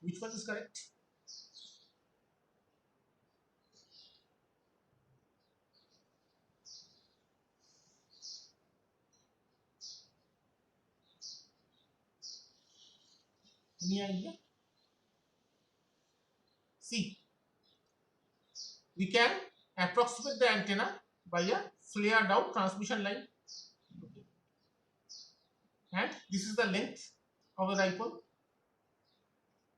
Which one is correct? Any idea? See, we can approximate the antenna by a flared out transmission line. Okay. And this is the length of the dipole.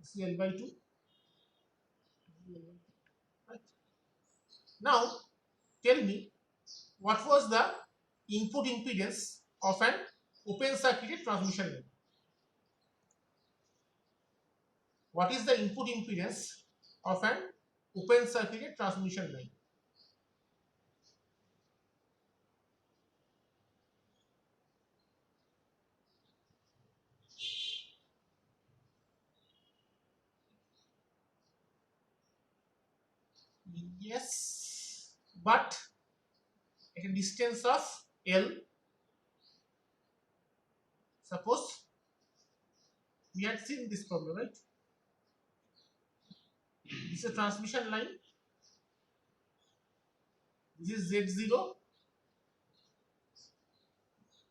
This is L by 2. Right. Now, tell me, what was the input impedance of an open circuited transmission line? What is the input impedance of an open circuited transmission line? Yes, but at a distance of L. Suppose we had seen this problem, right? This is a transmission line. This is Z0.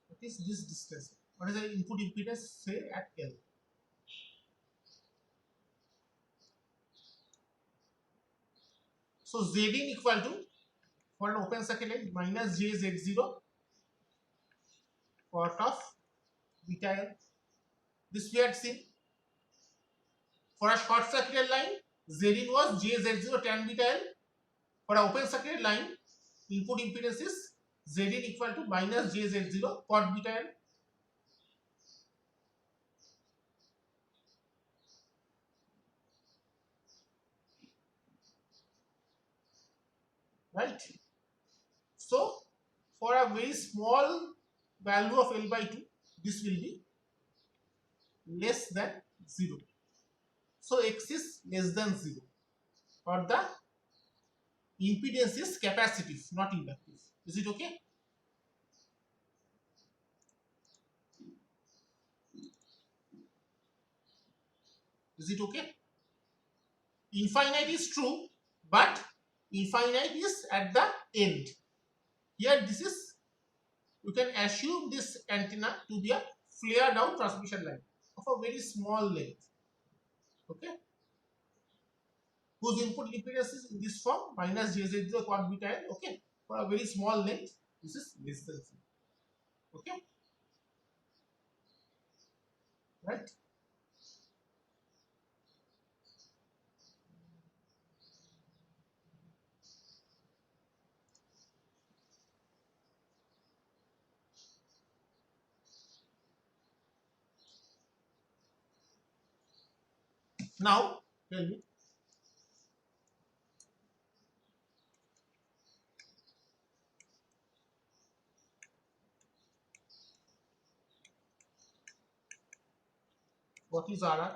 What is this distance? What is the input impedance, say, at L? So Zin equal to, for an open circuit line, minus JZ0 cot of beta L. This we had seen. For a short circuit line, Zin was JZ0 tan beta L. For an open circuit line, input impedance is Zin equal to minus JZ0 cot beta L. Right? So, for a very small value of L by 2, this will be less than 0. So, X is less than 0. Or the impedance is capacitive, not inductive. Is it okay? Is it okay? Infinite is true, but infinite is at the end. Here this is, you can assume this antenna to be a flared out transmission line of a very small length. Okay? Whose input impedance is in this form, minus JZ0 cot beta L. Okay? For a very small length, this is less than 0. Okay? Right? Now, tell me, what is RR?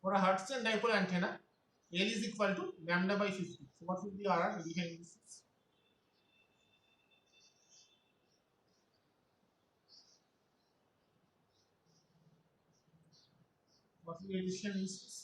For a Hertzian dipole antenna, L is equal to lambda by 50. So, what will be RR behind this? What will be addition is?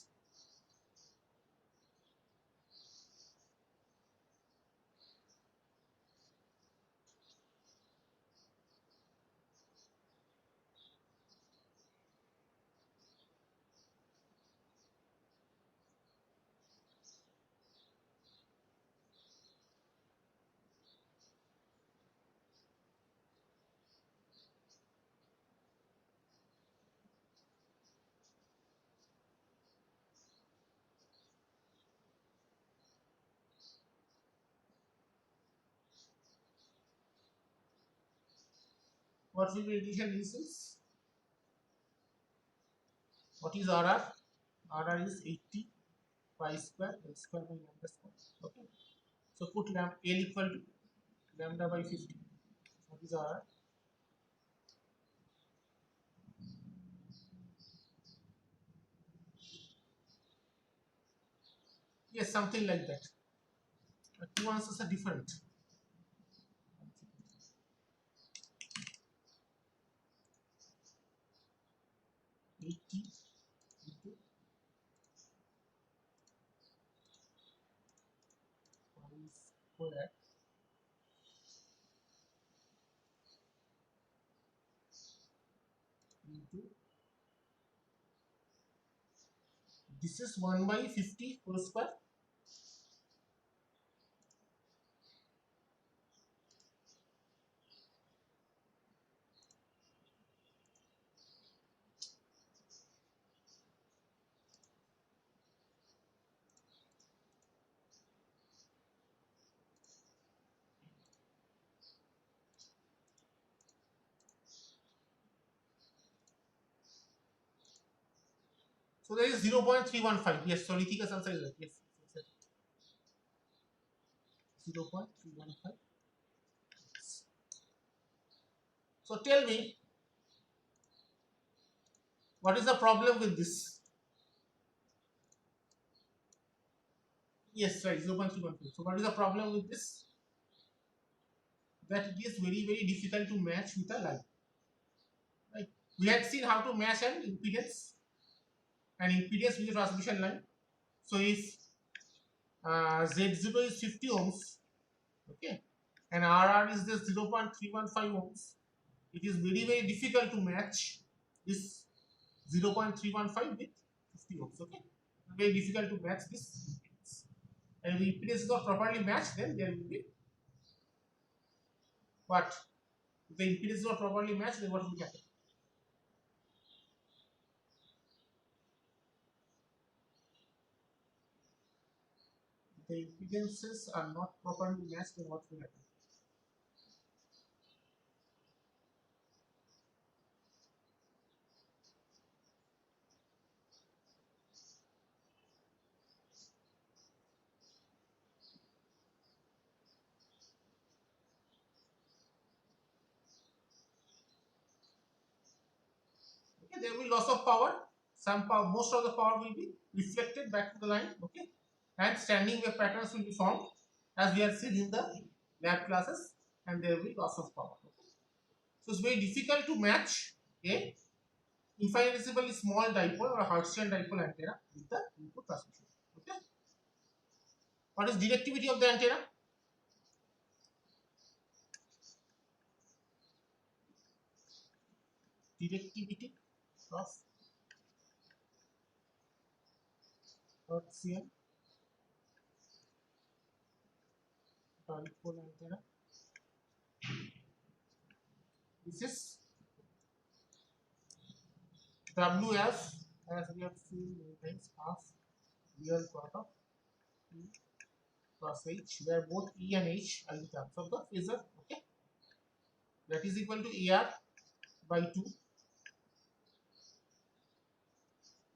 What will be addition is? What is RR? RR is 80 pi square L square by lambda square. Okay. So put L equal to lambda by 50. What is RR? Yes, something like that. But two answers are different. 80 into pi square into this is 1 by 50 whole square. So there is 0.315. Yes, so Nitika's answer is right. Yes, 0.315. So tell me, what is the problem with this? Yes, right, 0.315. So what is the problem with this? That it is very, very difficult to match with a line. Right? We had seen how to match an impedance with a transmission line. So if Z0 is 50 ohms, okay, and RR is just 0.315 ohms, it is very, very difficult to match this 0.315 with 50 ohms. Okay, very difficult to match this impedance. And if impedance is not properly matched, then there will be what? If the impedance is not properly matched, then what will happen? If the impedances are not properly matched, then what will happen? Okay, there will be loss of power. Some power, most of the power will be reflected back to the line. Okay, and standing wave patterns will be formed, as we have seen in the lab classes, and there will be loss of power. Okay? So it's very difficult to match a infinitesimally small dipole or Hertzian dipole antenna with the input transmission. Okay, what is directivity of the antenna? Directivity of Hertzian dipole antenna. This is WF, as we have seen many times, half real part of E cross H, where both E and H are in terms of the phasor. Okay, that is equal to AR by 2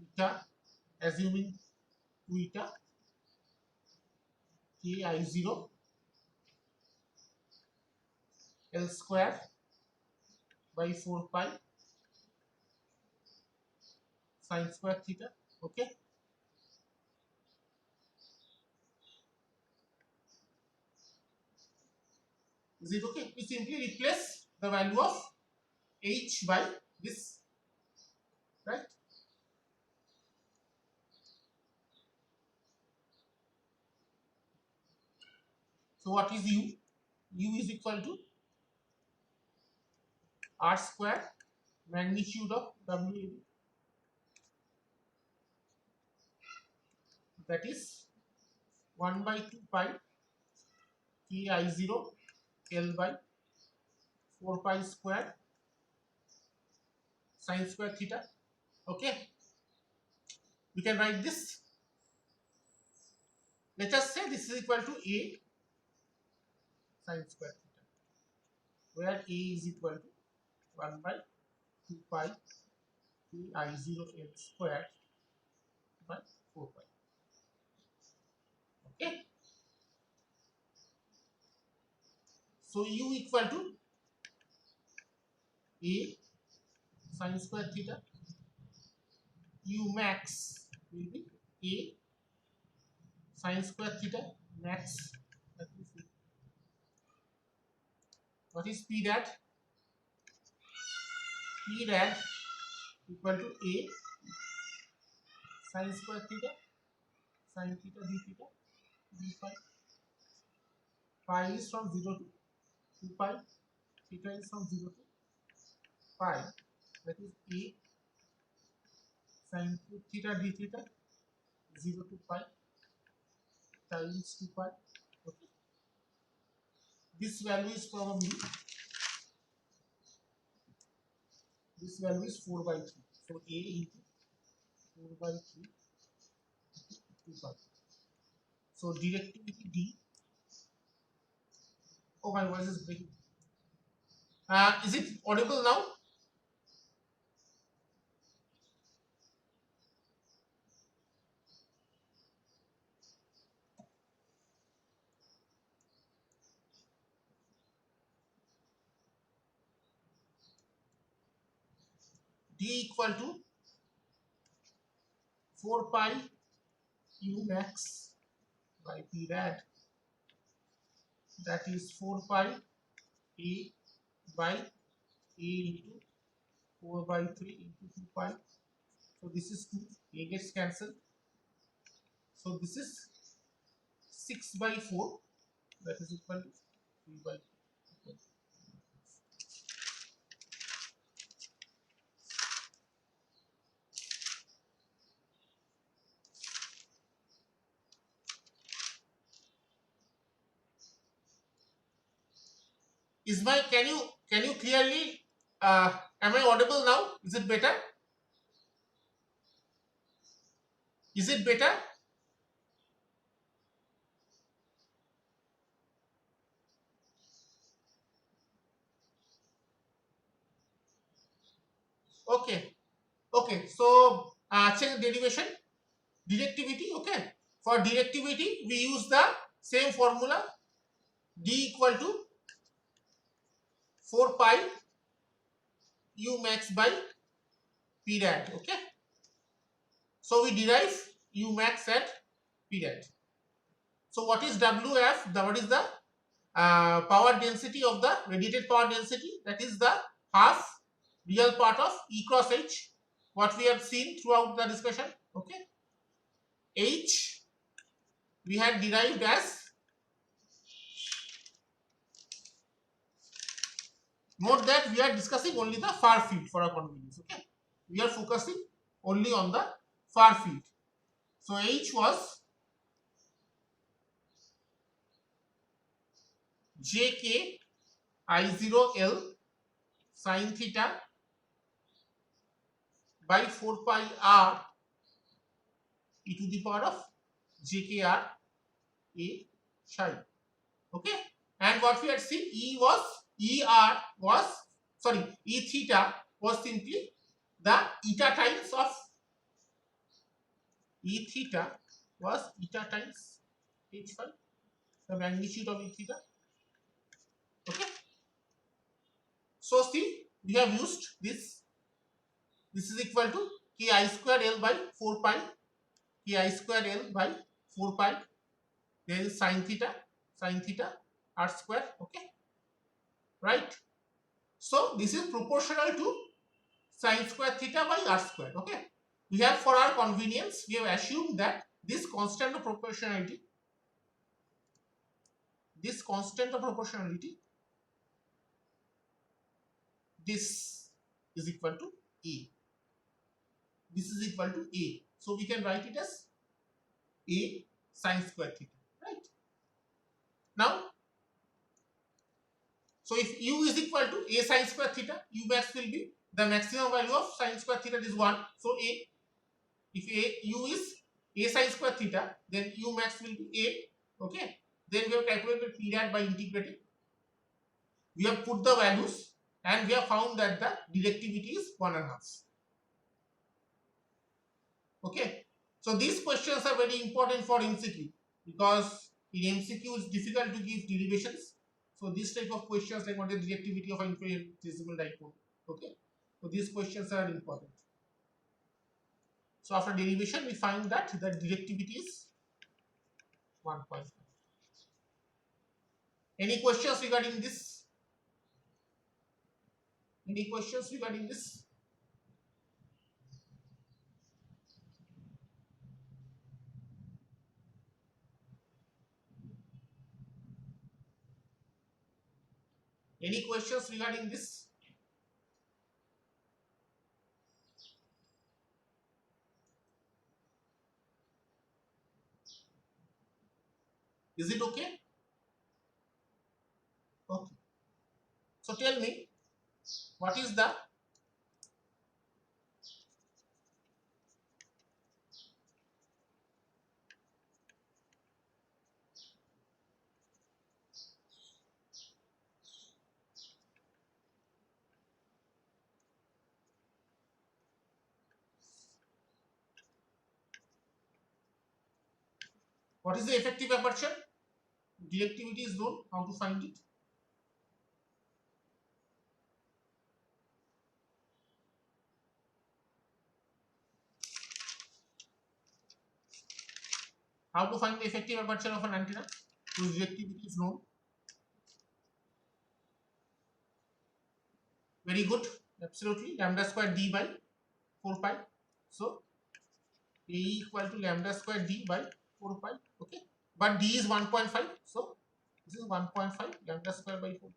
eta, assuming 2 eta KI0 L square by 4 pi sin square theta. Okay, is it okay? We simply replace the value of H by this, right? So what is U? U is equal to R square magnitude of WAB, that is 1 by 2 pi KI0 L by 4 pi square sin square theta. Okay, we can write this. Let us say this is equal to A sin square theta, where A is equal to 1 by 2 pi KI0 L square by 4 pi. Okay, so U equal to A sin square theta, U max will be A sin square theta max. What is P dat? P dat equal to a sin square theta sin theta d theta d phi. Pi is from 0 to 2 pi. Theta is from 0 to pi. That is a sin theta d theta 0 to pi times 2 pi. Okay. This value is probably, this value is 4 by 3. So a into 4 by 3 2 pi. So directivity d. Oh, my voice is breaking. Is it audible now? D equal to 4 pi u max by p rad. That is 4 pi a by a into 4 by 3 into 2 pi. So this is 2. A gets cancelled. So this is 6 by 4. That is equal to 3 by 4. Is my, can you clearly, am I audible now? Is it better? Is it better? Okay. Okay. So check derivation. Directivity. Okay. For directivity, we use the same formula. D equal to 4 pi u max by p rad. Okay. So we derive u max at p rad. So what is WF? What is the power density of the radiated power density? That is the half real part of E cross H, what we have seen throughout the discussion. Okay. H we had derived as, note that we are discussing only the far field for our convenience. Okay. We are focusing only on the far field. So H was JK I0L sin theta by 4 pi r e to the power of jkr a psi. Okay. And what we had seen, E theta was simply the eta times of, E theta was eta times h phi, the magnitude of E theta. Okay. So see, we have used this. This is equal to k I square L by 4 pi, k I square L by 4 pi. There is sin theta r square. Okay. Right. So this is proportional to sin square theta by r square. Okay. We have, for our convenience, we have assumed that this constant of proportionality, this is equal to a. This is equal to a. So we can write it as a sin square theta. Right. Now, so if u is equal to a sin square theta, u max will be the maximum value of sin square theta is 1. So a, if u is a sin square theta, then u max will be a. Okay. Then we have calculated p rad by integrating. We have put the values and we have found that the directivity is 1.5. Okay. So these questions are very important for MCQ, because in MCQ it's difficult to give derivations. So this type of questions, like what is the directivity of an infinitesimal dipole. Okay. So these questions are important. So after derivation, we find that the directivity is 1.5. Any questions regarding this? Any questions regarding this? Any questions regarding this? Is it okay? Okay. So tell me, what is the effective aperture? Directivity is known. How to find it? How to find the effective aperture of an antenna? Whose directivity is known. Very good. Absolutely. Lambda square d by 4 pi. So A equal to lambda square d by 4 pi. Okay. But d is 1.5. So this is 1.5 lambda square by 4 pi.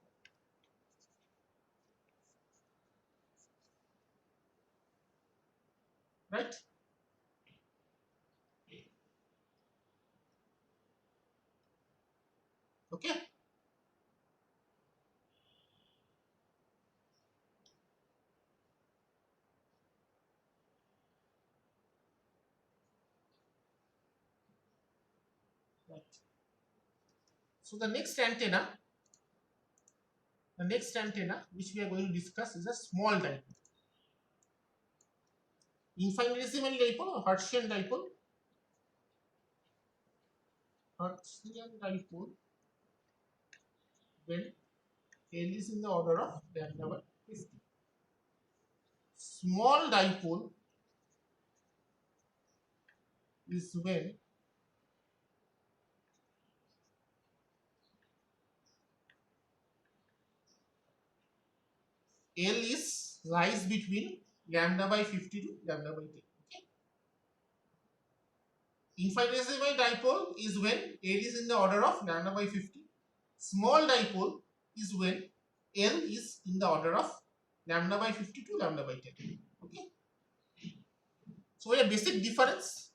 Right? Okay. Right. So the next antenna which we are going to discuss is a small dipole. Infinitesimal dipole or Hertzian dipole? Hertzian dipole when L is in the order of lambda by 50. Small dipole is when L is lies between lambda by 50 to lambda by 10. Okay. Infinitesimal dipole is when L is in the order of lambda by 50. Small dipole is when L is in the order of lambda by 50 to lambda by 10. Okay. So a basic difference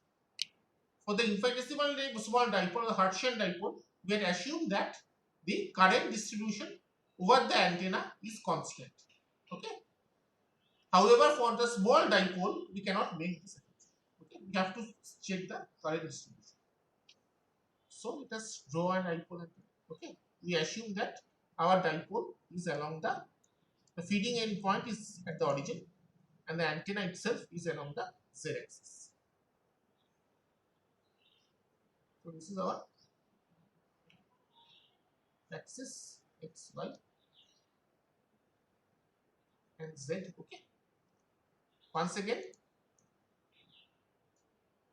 for the infinitesimal small dipole, the Hertzian dipole, we had assumed that the current distribution over the antenna is constant. Okay. However, for the small dipole, we cannot make this. Okay, we have to check the current distribution. So let us draw an dipole antenna. Okay, we assume that our dipole is along the feeding end point is at the origin, and the antenna itself is along the z-axis. So this is our axis x, y, and z. Okay. Once again,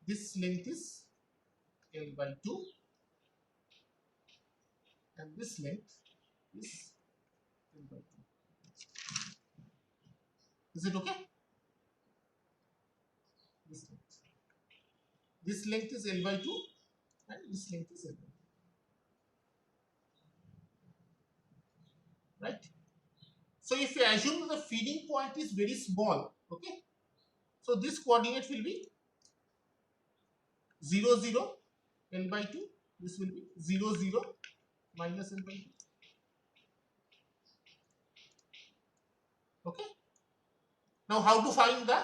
this length is L by 2, and this length is L by 2. Is it okay? This length is L by 2, and this length is L by 2. Right? So if you assume that the feeding point is very small, okay, so this coordinate will be 0, 0, L by 2. This will be 0, 0, minus L by 2. Okay. Now how to find the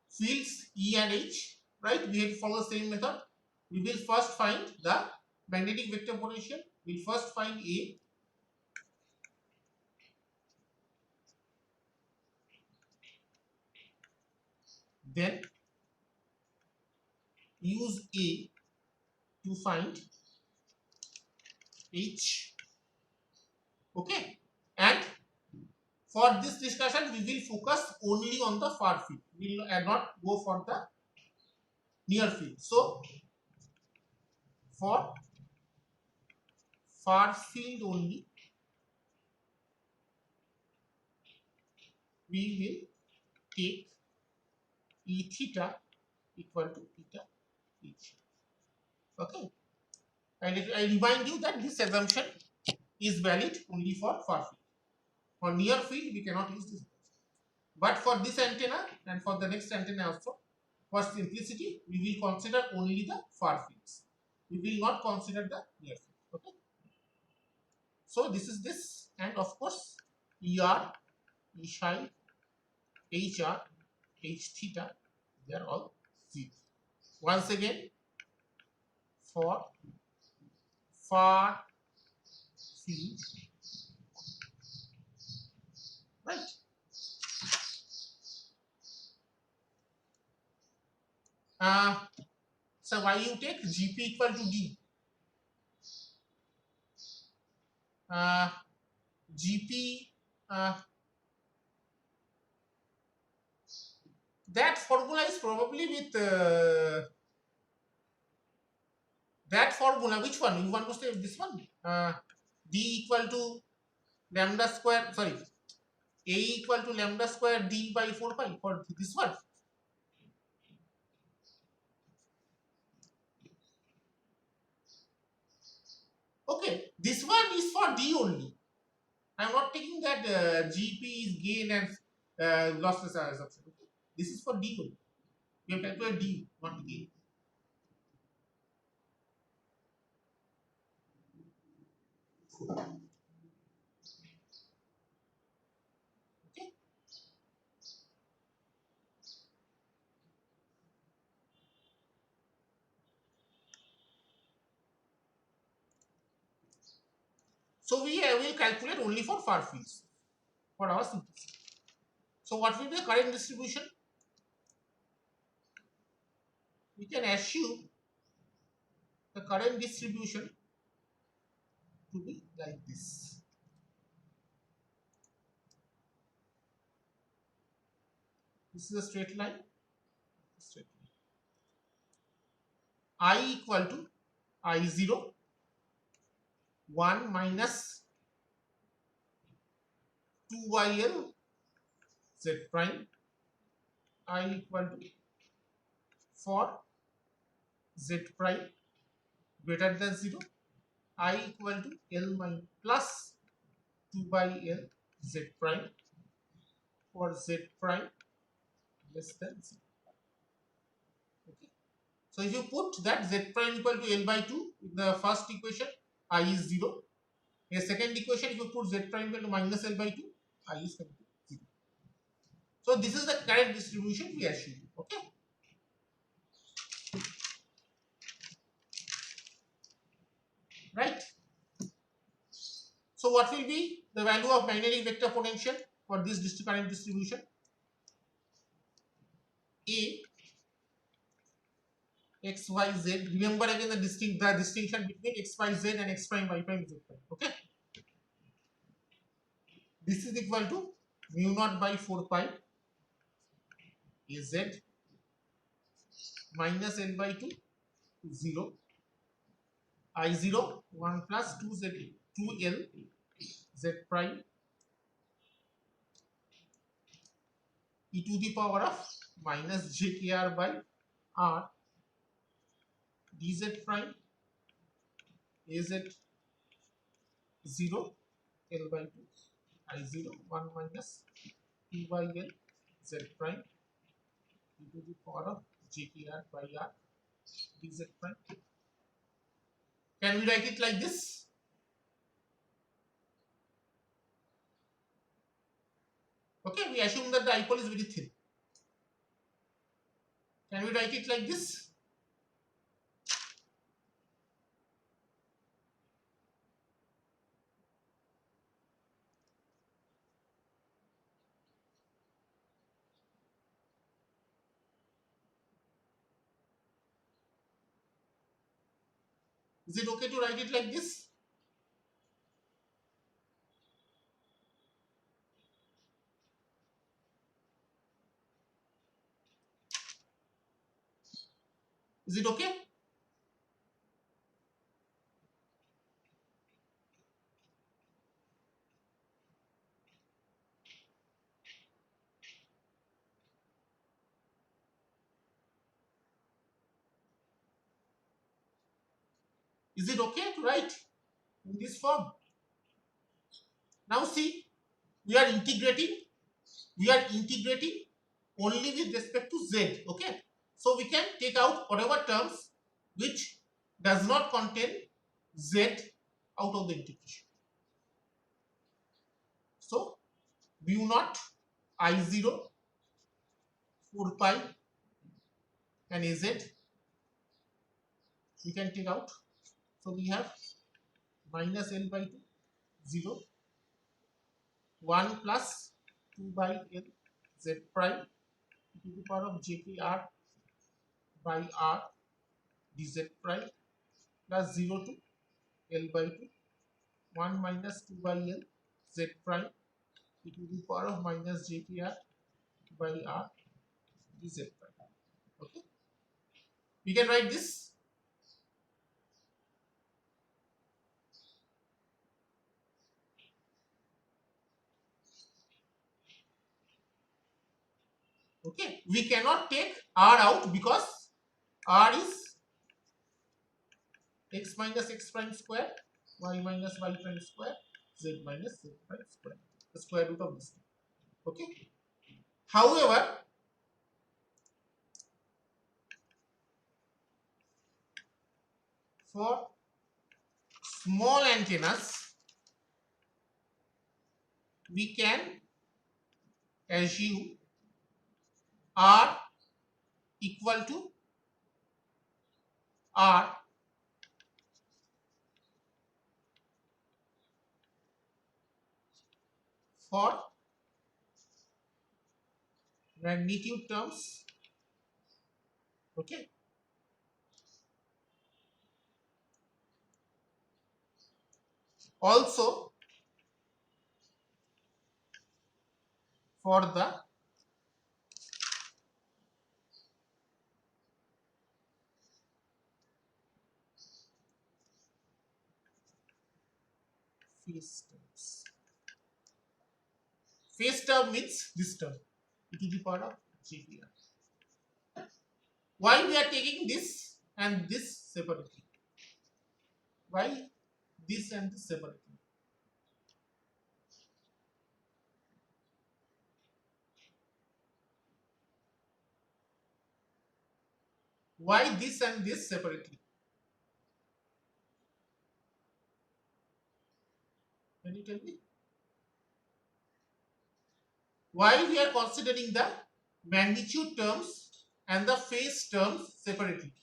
fields E and H? Right? We have to follow the same method. We will first find the magnetic vector potential. We will first find A. Then use A to find H. Okay. And for this discussion, we will focus only on the far field. We will not go for the near field. So, for far field only, we will take E theta equal to theta H. Okay. And I remind you that this assumption is valid only for far field. For near field, we cannot use this. But for this antenna and for the next antenna also, for simplicity, we will consider only the far fields. We will not consider the near field. Okay. So this is this, and of course, ER, E psi, HR, H theta, they are all 0. Once again, for far field, right? So why you take GP equal to D? GP, that formula is probably with that formula. Which one? You want to say this one? D equal to lambda square, sorry, A equal to lambda square D by 4 pi for this one. Okay, this one is for D only. I am not taking that GP is gain and lossless assumption. Okay? This is for D only. We have calculated D, not gain. Okay. So we will calculate only for far fields for our simplicity. So what will be the current distribution? We can assume the current distribution to be like this. This is a straight line. I equal to I0 1 minus 2YL Z prime. I equal to for Z prime greater than 0. I equal to L minus plus 2 by L Z prime for Z prime less than 0. Okay. So if you put that Z prime equal to L by 2 in the first equation, I is 0. In the second equation, if you put Z prime equal to minus L by 2, I is equal to 0. So this is the current distribution we assume. Okay. Right. So what will be the value of magnetic vector potential for this current distribution? A x y z. Remember again the distinction between x y z and x prime y prime z prime. Okay. This is equal to mu naught by 4 pi az minus L by 2 0 I0 1 plus 2L Z prime e to the power of minus jkr by r dz prime az 0 L by 2 I0 1 minus 2 by L Z prime e to the power of jkr by r dz prime. Can we write it like this? Okay, we assume that the dipole is very thin. Can we write it like this? Is it okay to write it like this? Is it okay? Is it okay to write in this form? Now see, we are integrating only with respect to z. Okay, so we can take out whatever terms which does not contain z out of the integration. So mu naught I0 4 pi and az we can take out. So we have minus L by 2 0 1 plus 2 by L z prime to the power of jkr by r dz prime plus 0 to L by 2 1 minus 2 by L z prime to the power of minus jkr by r dz prime. Okay, we can write this. Okay, we cannot take r out because r is x minus x prime square, y minus y prime square, z minus z prime square, the square root of this. Okay, however, for small antennas we can assume r equal to r for magnitude terms. Okay, also for the phase terms. Phase term means this term e to the power of jpr. Why we are taking this and this separately? Why this and this separately? Why this and this separately? Can you tell me? Why we are considering the magnitude terms and the phase terms separately?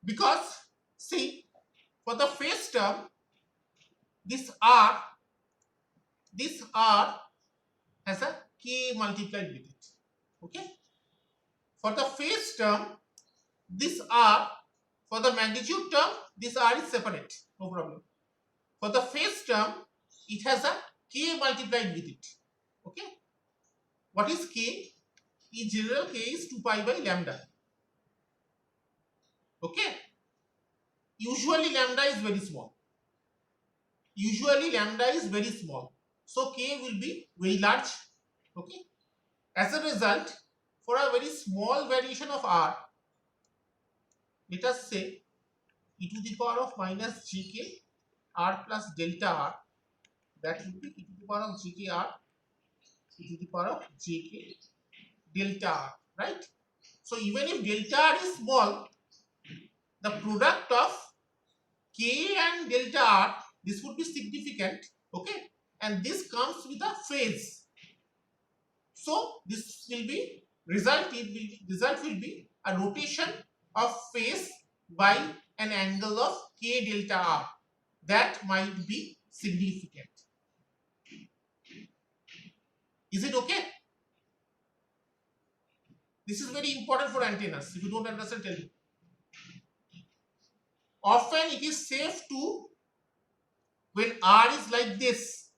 Because see, for the phase term, this r has a k multiplied with it. Okay, for the phase term, this r, for the magnitude term, this r is separate, no problem. For the phase term, it has a k multiplied with it. Okay, what is k? In general, k is 2 pi by lambda. Okay, usually lambda is very small. So k will be very large. Okay, as a result, for a very small variation of r, let us say e to the power of minus jk r plus delta r, that will be e to the power of jk r e to the power of jk delta r, right? So even if delta r is small, the product of k and delta r, this would be significant. Okay, and this comes with a phase. So this will be result will be a rotation of phase by an angle of k delta r, that might be significant. Is it okay? This is very important for antennas. If you don't understand, tell me. Often it is safe to, when r is like this,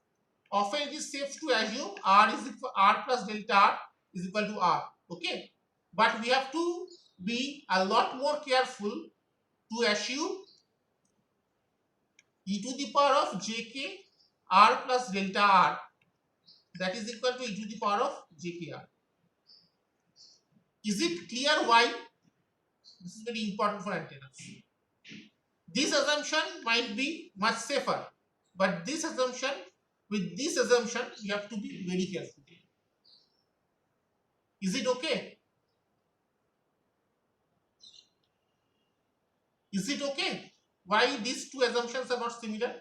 often it is safe to assume r is equal r plus delta r is equal to r. Okay, but we have to be a lot more careful to assume e to the power of jk r plus delta r that is equal to e to the power of jkr. Is it clear why? This is very important for antennas. This assumption might be much safer, but this assumption, with this assumption, you have to be very careful. Is it okay? Is it okay? Why these two assumptions are not similar?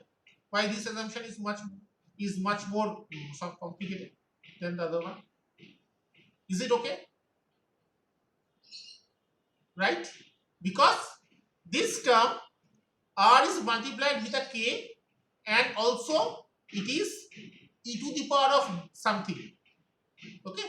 Why this assumption is much more complicated than the other one? Is it okay? Right? Because this term r is multiplied with a k, and also it is e to the power of something. Okay,